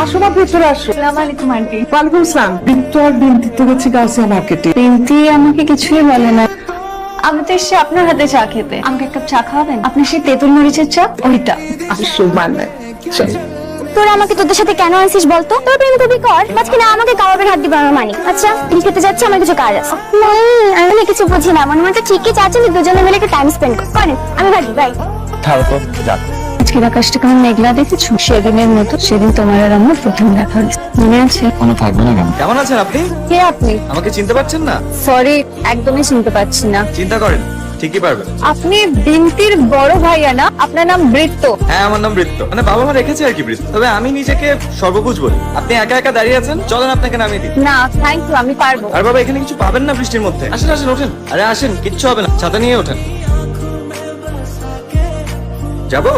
আসো মা, ভেতরে আসো। আসসালামু আলাইকুম আন্টি। ওয়ালাইকুম আসসালাম। বিট্টু আর বিনতি তো গেছে গাউসিয়া মার্কেটে। বিনতি আমাকে কিছুই বলে না। আমি তো এসে আপনার হাতে চা খেতে। আমাকে এক কাপ চা খাওয়াবেন? আপনার সেই তেঁতুল মরিচের চা, ওইটা। আসো মানে চল। তোরা আমাকে তোদের সাথে কেন আনছিস বলতো? তোর প্রেম কবি কর, মাঝখানে আমাকে কাবাবের হাত দিবার আমার মানি। আচ্ছা তুমি খেতে যাচ্ছি, আমার কিছু কাজ আছে। আমি না কিছু বুঝি না, মনে মনে তো ঠিকই চাচ্ছেন দুজনে মিলে একটু টাইম স্পেন্ড করেন। আমি ভাবি বাই। আজকের আকাশটা কেমন মেঘলা দেখেছো? সেদিনের মতো সেদিন তোমার আর আমার প্রথম দেখা হয়েছে, মনে আছে? মনে থাকবে না কেন? কেমন আছেন আপনি? কে আপনি? আমাকে চিনতে পারছেন না? সরি, একদমই চিনতে পারছি না। চিন্তা করেন, ঠিকই পারবেন। আপনি বিনতির বড় ভাইয়া না? আপনার নাম বৃত্ত? হ্যাঁ, আমার নাম বৃত্ত, মানে বাবা মা রেখেছে আর কি বৃত্ত। তবে আমি নিজেকে সর্বভুজ বলি। আপনি একা একা দাঁড়িয়ে আছেন, চলেন আপনাকে নামিয়ে দিই। না থ্যাংক ইউ, আমি পারবো। আর বাবা, এখানে কিছু পাবেন না বৃষ্টির মধ্যে। আসেন আসেন, ওঠেন। আরে আসেন, কিচ্ছু হবে না, ছাতা নিয়ে ওঠেন। যাবো?